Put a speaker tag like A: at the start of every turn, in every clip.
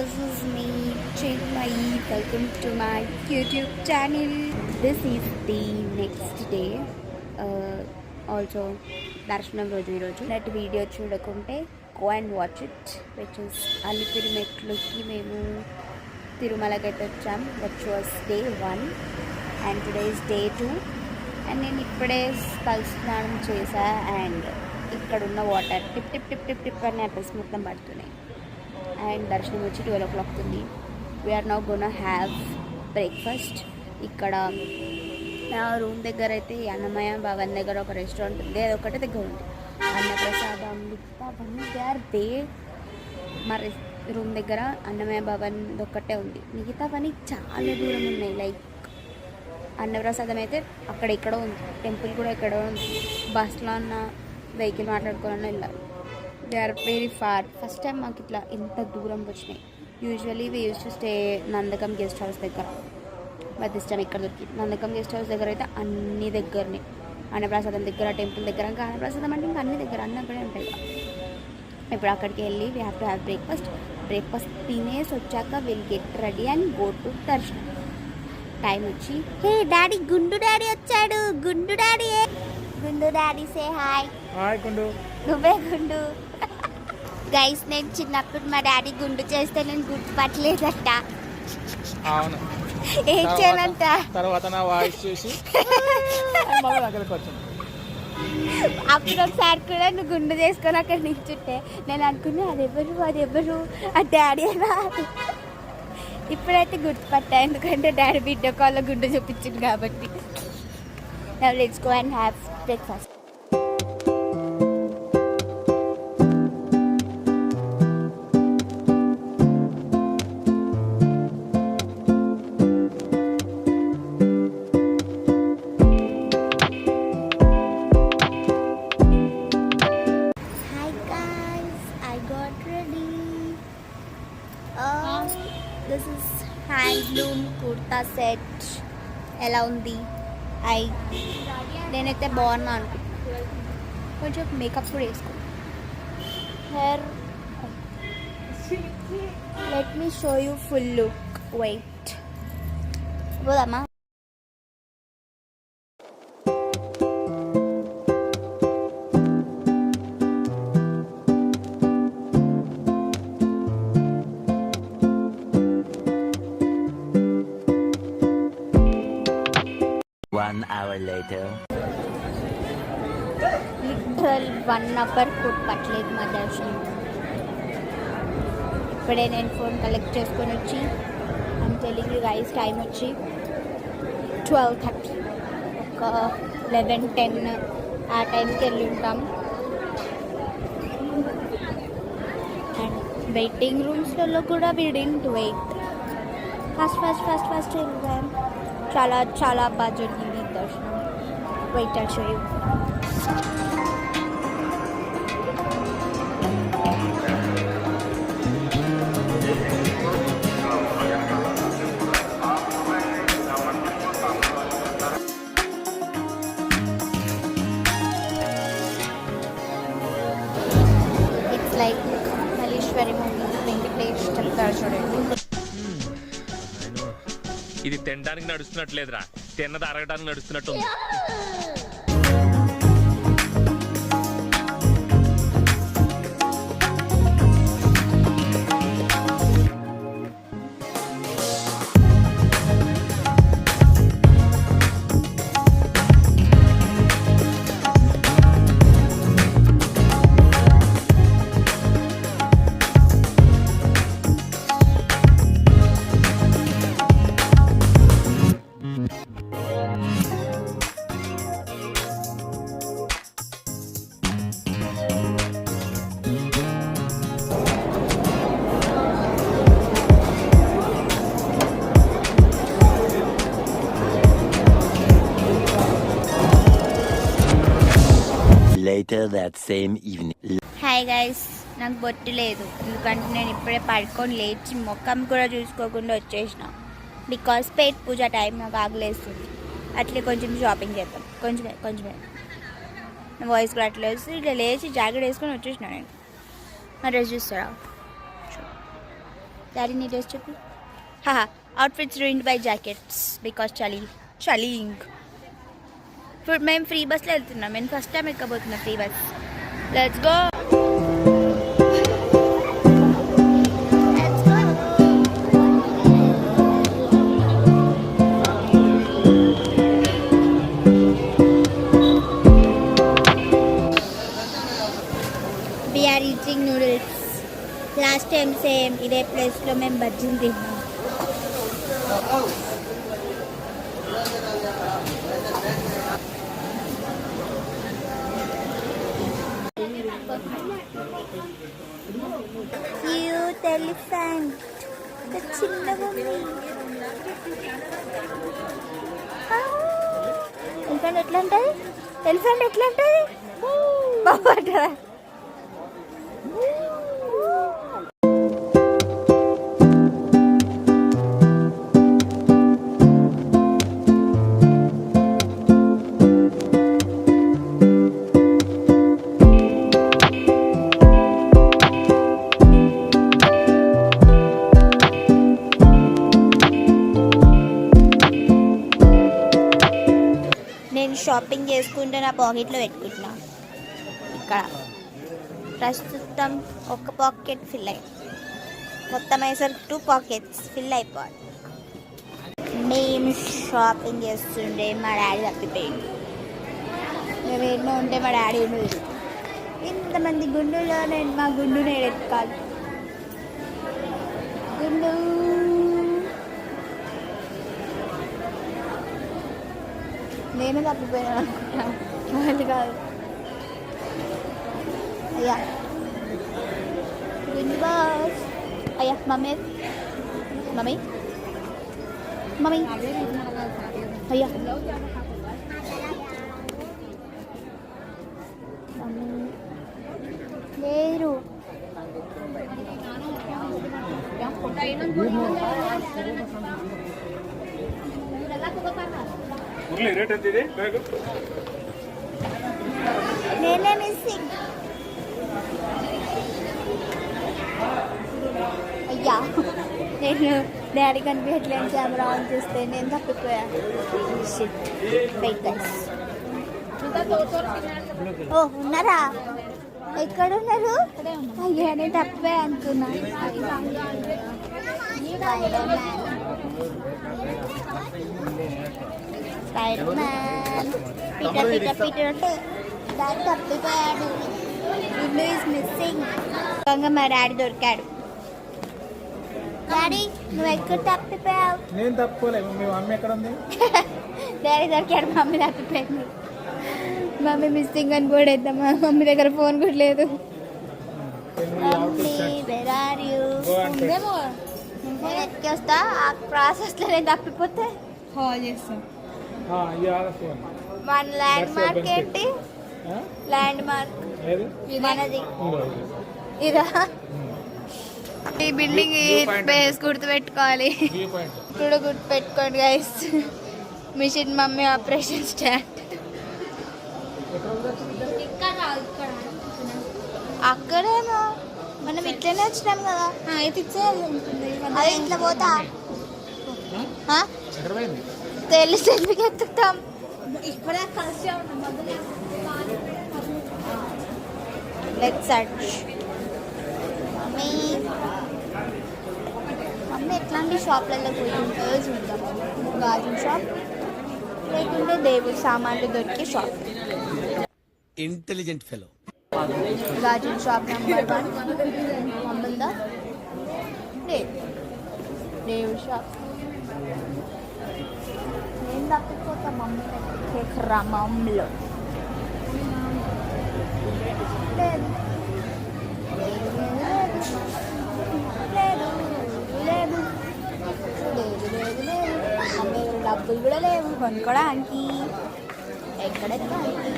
A: this is me, Chinmayi. Welcome to my YouTube channel. This is the next day. Also, దర్శనం రోజు ఈరోజు నెట్ video చూడకుంటే go and watch it, which is Alipiri మెట్లుకి మేము తిరుమలకైతే వచ్చాం. That was day 1 and today is day 2. And నేను ఇప్పుడే తల స్నానం చేశా అండ్ ఇక్కడ ఉన్న వాటర్ టిప్ టిప్ టిప్ టిప్ టిప్ అని అడ్రస్ మొత్తం పడుతున్నాయి. అండ్ దర్శనం వచ్చి 12 o'clock ఉంది. We're now gonna have breakfast. ఇక్కడ నా రూమ్ దగ్గర అయితే అన్నమయ్య భవన్ దగ్గర ఒక రెస్టారెంట్ ఉంది, అది ఒకటే దగ్గర ఉంది. అన్నప్రసాదం అవన్నీ దే ఆర్ దే. మా రూమ్ దగ్గర అన్నమయ్య భవన్ ఒక్కటే ఉంది, మిగతావన్నీ చాలా దూరం ఉన్నాయి. లైక్ అన్నప్రసాదం అయితే అక్కడ ఎక్కడో ఉంది, టెంపుల్ కూడా ఎక్కడో ఉంది. బస్లో అన్న వెహికల్ మాట్లాడుకోవాలన్నా వెళ్ళాలి. They are very far. First time మాకు ఇట్లా ఇంత దూరం వచ్చినాయి. Usually we use to stay Nandakam guest house దగ్గర, బట్ దిస్ టైం ఇక్కడ దొరికింది. నందకం గెస్ట్ హౌస్ దగ్గర అయితే అన్ని దగ్గరనే, అన్నప్రసాదం దగ్గర, టెంపుల్ దగ్గర. ఇంకా అన్నప్రసాదం అంటే ఇంకా అన్ని దగ్గర అన్నీ అక్కడే ఉంటాయి. ఇప్పుడు అక్కడికి వెళ్ళి we have to have breakfast తినేసి వచ్చాక will get ready and go to దర్శనం. టైం వచ్చి హే డాడీ, గుండు డాడీ వచ్చాడు. గుండు డాడీ, గుండు డాడీ సే హాయ్.
B: హాయ్ గుండు.
A: నువ్వే గుండు. గైస్, నేను చిన్నప్పుడు మా డాడీ గుండు చేస్తే నేను గుర్తుపట్టలేదట.
B: అవును,
A: ఏం చేయాలంట.
B: తర్వాత నా వాయిస్ చూసి మళ్ళీ దగ్గరికి వచ్చింది.
A: అప్పుడు ఒకసారి కూడా నువ్వు గుండు చేసుకొని అక్కడ నిల్చుంటే నేను అనుకున్నా అది ఎవరు ఆ డాడీ అయినా. ఇప్పుడైతే గుర్తుపట్టా, ఎందుకంటే డాడీ వీడియో కాల్లో గుండు చూపించింది కాబట్టి. Now let's go and have breakfast. Hi guys, I got ready. This is handloom kurta set. ఎలా ఉంది? నేనైతే బాగున్నా అనుకుంటున్నా. కొంచెం మేకప్ కూడా వేసుకో. Hair let me show you full look. Wait పోదమ్మా.
C: One hour later.
A: Literal 1 hour food పట్టలేదు మా దర్శనం. ఇప్పుడే నేను ఫోన్ కలెక్ట్ చేసుకొని వచ్చి I'm telling you guys time వచ్చి 12:30, ఒక 11:10 ఆ టైంకి వెళ్ళి ఉంటాం. అండ్ వెయిటింగ్ రూమ్స్లలో కూడా వీ డిడ్ంట్ వెయిట్. ఫస్ట్ వెళ్ళాం. చాలా బాగా జరిగింది దర్శనం. Wait and show you. It's like Malliswari movie, Venkatesh చెప్తారు చూడండి.
D: ఇది తినడానికి నడుస్తున్నట్లేదురా, తిన్నది అరగడానికి నడుస్తున్నట్టు.
C: Later that same evening.
A: Hi guys, నాకు బొట్టు లేదు ఎందుకంటే నేను ఇప్పుడే పడుకొని లేచి ముఖం కూడా చూసుకోకుండా వచ్చేసిన. బికాస్ పేట్ పూజ టైం నాకు ఆగలేస్తుంది. అట్లే కొంచెం షాపింగ్ చేద్దాం, కొంచెమే. నా వాయిస్ కూడా అట్లా వేసి ఇట్లా లేచి జాకెట్ వేసుకొని వచ్చేసిన. నేను నా డ్రెస్ చూస్తారా? డాడీ నీ డ్రెస్ చెప్పు. Outfits ruined by jackets because చలి ఇప్పుడు మేము ఫ్రీ బస్లో వెళ్తున్నాం. నేను ఫస్ట్ టైం ఎక్కబోతున్నా free bus. Let's go. We are eating noodles. Last time same ఇదే ప్లేస్లో మేము బజ్జీలు తిన్నాం. Cute elephant. చిన్నగా ఉంది. ఎలిఫెంట్ ఎట్లా ఉంటుంది? ఎలిఫెంట్ ఎట్లా ఉంటుంది? బాగుంటుందా? నేను షాపింగ్ చేసుకుంటే నా పాకెట్లో పెట్టుకుంటున్నా. ఇక్కడ ప్రస్తుతం ఒక పాకెట్ ఫిల్ అయ్యి మొత్తం అయ్యేసరికి 2 పాకెట్స్ ఫిల్ అయిపోవాలి. మేము షాపింగ్ చేస్తుండే మా డాడీ తప్పిపోయింది. మేము ఎన్నో ఉంటే మా డాడీ ఉండదు. ఇంతమంది గుండులో నేను మా గుండుని ఎడెత్తుకోవాలి. గుండు నేను తప్పిపోయాను అనుకుంటా. అది కాదు. అయ్యా గుండు బాస్. అయ్యా మమ్మీ మమ్మీ మమ్మీ అయ్యా మమ్మీ లేరు. నేనే మిస్సింగ్. అయ్యా నేను డాడీ కనిపించట్లేని కెమెరా ఆన్ చేస్తే నేను తప్పిపోయా. ఓ ఉన్నారా? ఎక్కడ ఉన్నారు? అయ్యా నేను తప్పిపోయా అనుకున్నా. స్పైడర్ మ్యాన్ పీటర్ అంటే డాడీ తప్పిపోయాడు. గుండు ఈజ్ మిస్సింగ్. మా డాడీ దొరికాడు. డాడీ నువ్వు ఎక్కడ తప్పిపోయావు?
B: నేను తప్పుకోలేదు. మీ మమ్మీ ఎక్కడ ఉంది?
A: డాడీ దొరికాడు. మమ్మీ తప్పిపోయింది. మమ్మీ మిస్సింగ్ అని కూడా వేద్దాం. మమ్మీ దగ్గర ఫోన్ కూడా లేదు. నేను ఎక్కేస్తా. ఆ ప్రాసెస్లో నేను తప్పిపోతే కాల్ చేస్తాను. మన ల్యాండ్ మార్క్ ఏంటి? ల్యాండ్ మార్క్ మనది ఇదా? ఈ బిల్డింగ్ స్పేస్ గుర్తుపెట్టుకోవాలి. ఇప్పుడు గుర్తుపెట్టుకోండి guys. Mission mummy operation start. అక్కడేమో మనం ఇట్లనే వచ్చినాం కదా. అయితే అదే ఇంట్లో పోతా తెలిసి ఎందుకు ఎత్తుతాం. ఇప్పుడే కలిసి లెట్స్ సర్చ్. మమ్మీ ఎట్లాంటి షాప్లలో పోయి ఉంటుందో చూద్దాం. గాజు షాప్ లేకుంటే దేవుడు సామాన్లు దొరికే షాప్.
C: Intelligent fellow.
A: గాజు షాప్ నెంబర్ 1 మమ్మల్దా. దేవుడు షాప్. నేను తప్పిపోతా మమ్మీ క్రమంలో. లేదు మమ్మీ డబ్బులు కూడా లేవు కొనుక్కోడానికి. ఎక్కడెక్కడానికి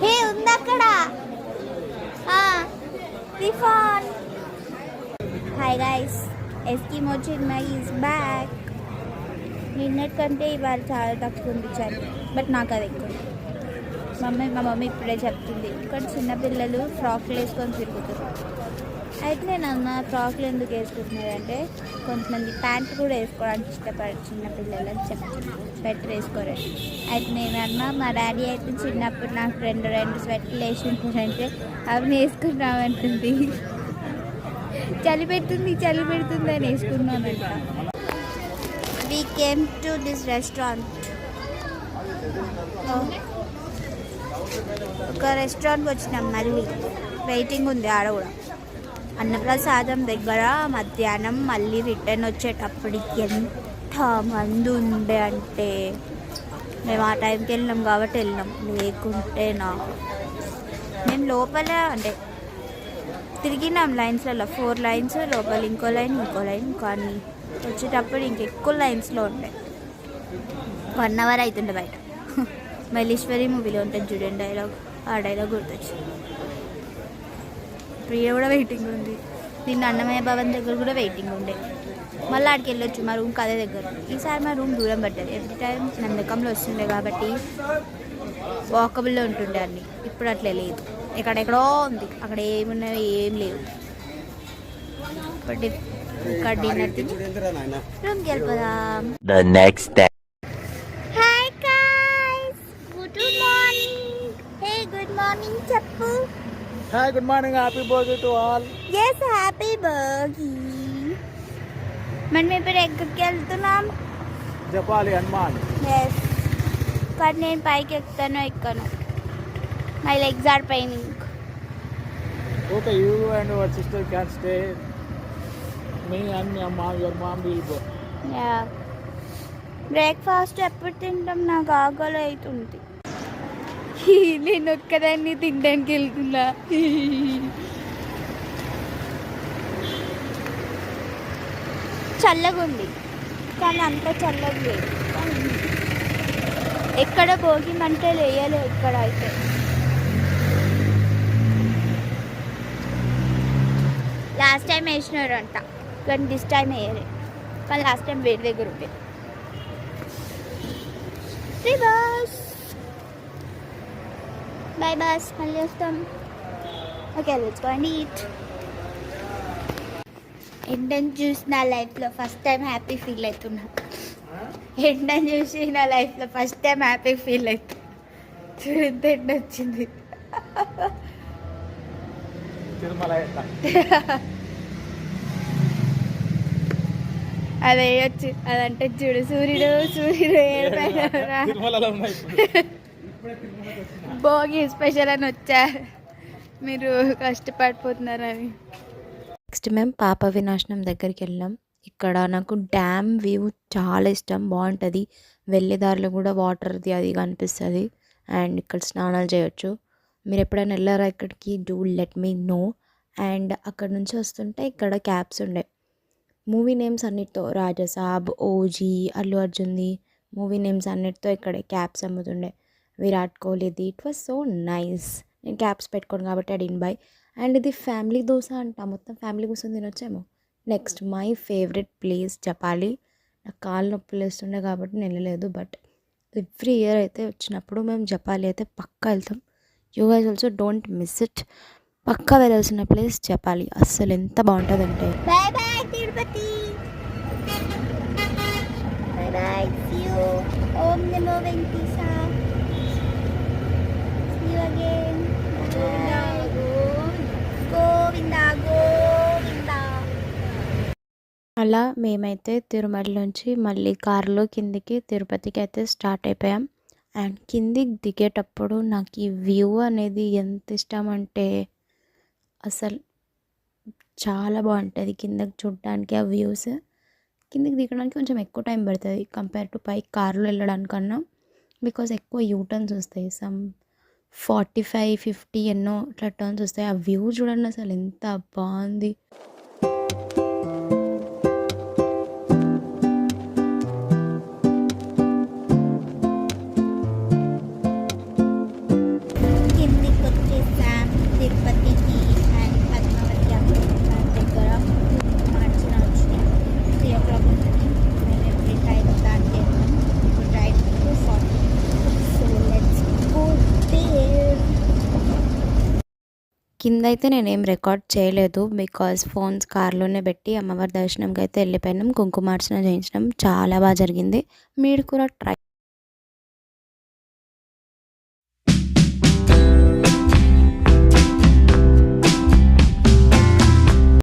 A: హే ఉంది అక్కడ. Hi guys, Eskimo Chinmayi is back. నిన్నటి కంటే ఇవాళ చాలా తక్కువ ఉంది చలి, బట్ నాకు అది ఎక్కువ. మా మమ్మీ ఇప్పుడే చెప్తుంది, ఇక్కడ చిన్నపిల్లలు ఫ్రాక్లు వేసుకొని తిరుగుతారు. అయితే నేను అన్న ఫ్రాక్లు ఎందుకు వేసుకుంటున్నారంటే కొంతమంది ప్యాంట్ కూడా వేసుకోవడానికి ఇష్టపడరు చిన్నపిల్లలు అని చెప్తున్నారు, స్వెటర్ వేసుకోరండి. అయితే నేను అన్నా మా డాడీ అయితే చిన్నప్పుడు నాకు రెండు స్వెటర్లు వేసి ఉంటారంటే అవి వేసుకున్నామంటుంది. చలి పెడుతుంది అని వేసుకున్నానంట. We came to this restaurant. ఒక రెస్టారెంట్కి వచ్చినాం, మళ్ళీ వెయిటింగ్ ఉంది ఆడ కూడా. అన్నప్రసాదం దగ్గర మధ్యాహ్నం మళ్ళీ రిటర్న్ వచ్చేటప్పటికి ఎంత మంది ఉండే అంటే మేము ఆ టైంకి వెళ్ళినాం కాబట్టి వెళ్ళినాం, లేకుంటేనా మేము లోపల అంటే తిరిగినాం లైన్స్లలో 4 లైన్స్ లోపల, ఇంకో లైన్ కానీ వచ్చేటప్పుడు ఇంకెక్కువ లైన్స్లో ఉంటాయి. 1 hour అవుతుండే బయట. మల్లీశ్వరి మూవీలో ఉంటుంది చూడండి డైలాగ్, ఆ డైలాగ్ గుర్తొచ్చింది. ప్రియ కూడా వెయిటింగ్ ఉంది. నిన్న అన్నమయ్య భవన్ దగ్గర కూడా వెయిటింగ్ ఉండే. మళ్ళీ ఆడికి వెళ్ళొచ్చు, మా రూమ్కి అదే దగ్గర. ఈసారి మా రూమ్ దూరం పడ్డది. ఎవ్రీ టైం నందకంలో వస్తుండే కాబట్టి వాకబుల్లో ఉంటుండే అన్ని. ఇప్పుడు అట్లే లేదు, ఎక్కడెక్కడో ఉంది, అక్కడ ఏమున్నాయో ఏం లేవు. ఇక్కడ డిన్నర్ తిని రూమ్కి వెళ్ళిపోదాం.
C: The next day.
A: Hi guys, good morning. Hey good morning చెప్పు.
B: Hi, good morning, happy birthday to all.
A: Yes happy birthday. మనం ఇప్పుడు ఎక్కడికి వెళ్తున్నాం?
B: జపాలి హనుమాన్.
A: ఎస్, కానీ నేను పైకి ఎక్కను. My legs are paining.
B: Okay, you and your sister can stay. Me and your mom will go.
A: Yeah, breakfast ఎప్పుడు తింటాం? నాకు ఆకలి అవుతుంది. నేను ఒక్కదాన్ని తినడానికి వెళ్తున్నా. చల్లగా ఉంది కానీ అంత చల్లగా లేదు. ఎక్కడ భోగి మంటలు వేయలే ఇక్కడ అయితే. లాస్ట్ టైం వేసినారు అంట, కానీ దిస్ టైం వేయలే. కానీ లాస్ట్ టైం వేరే దగ్గర ఉండే. రివర్స్ బై బస్, మళ్ళీ వస్తాం. Okay, let's go and eat. ఎండని చూసి నా లైఫ్లో ఫస్ట్ టైం హ్యాపీ ఫీల్ అవుతున్నా. ఎండని చూసి నా లైఫ్లో ఫస్ట్ టైం హ్యాపీ ఫీల్ అవుతున్నా. చూడంత ఎండ వచ్చింది.
B: తిరుమల
A: అదే వచ్చు, అదంటే చూడు సూర్యుడు
B: తిరుమలలో ఉన్నాయి.
A: భోగి స్పెషల్ అని వచ్చారు, మీరు కష్టపడిపోతున్నారని.
E: నెక్స్ట్ మేము పాప వినాశనం దగ్గరికి వెళ్ళాం. ఇక్కడ నాకు డ్యామ్ వ్యూ చాలా ఇష్టం, బాగుంటుంది. వెళ్ళే దారిలో కూడా వాటర్ది అది కనిపిస్తుంది అండ్ ఇక్కడ స్నానాలు చేయొచ్చు. మీరు ఎప్పుడైనా వెళ్ళారా ఇక్కడికి? Do let me know. And అక్కడ నుంచి వస్తుంటే ఇక్కడ క్యాబ్స్ ఉండే మూవీ నేమ్స్ అన్నిటితో, రాజసాబ్, ఓజీ, అల్లు అర్జున్ది మూవీ నేమ్స్ అన్నిటితో ఇక్కడ క్యాబ్స్ అమ్ముతుండే. విరాట్ కోహ్లీది. It was so nice. నేను క్యాబ్స్ పెట్టుకోను కాబట్టి ఐ డిడ్ంట్ బై. అండ్ ఇది ఫ్యామిలీ దోశ అంట, మొత్తం ఫ్యామిలీ కూర్చొని తినొచ్చేమో. Next my favourite place Japali. నాకు కాళ్ళు నొప్పులు వేస్తుండే కాబట్టి నేను వెళ్ళలేదు, బట్ ఎవ్రీ ఇయర్ అయితే వచ్చినప్పుడు మేము జపాలి అయితే పక్కా వెళ్తాం. You guys also don't miss it. పక్కా వెళ్ళాల్సిన ప్లేస్ జపాలి. అస్సలు ఎంత బాగుంటుందంటే.
A: Bye bye Tirupati. Bye bye, see you. ఓం నమో వెంకటేశా. See you again. Govinda Govinda.
E: అలా మేమైతే తిరుమల నుంచి మళ్ళీ కారులో కిందికి తిరుపతికి అయితే స్టార్ట్ అయిపోయాం. అండ్ కిందికి దిగేటప్పుడు నాకు ఈ వ్యూ అనేది ఎంత ఇష్టం అంటే అసలు చాలా బాగుంటుంది. కిందకి చూడడానికి ఆ వ్యూస్, కిందకి దిగడానికి కొంచెం ఎక్కువ టైం పడుతుంది కంపేర్ టు పైకి కార్లో వెళ్ళడానికన్నా, బికాజ్ ఎక్కువ యూటర్న్స్ వస్తాయి. సమ్ 45-50 ఎన్నో ఇట్లా టర్న్స్ వస్తాయి. ఆ వ్యూ చూడండి అసలు ఎంత బాగుంది.
A: కిందికి వచ్చేసాం తిరుపతికి. అండ్ పద్మావతి అమ్మ దగ్గర మార్చిన వచ్చినాం.
E: కింద అయితే నేనేం రికార్డ్ చేయలేదు బికాజ్ ఫోన్స్ కార్లోనే పెట్టి అమ్మవారి దర్శనంకి అయితే వెళ్ళిపోయినాం. కుంకుమార్చన చేయించడం చాలా బాగా జరిగింది. మీరు కూడా ట్రై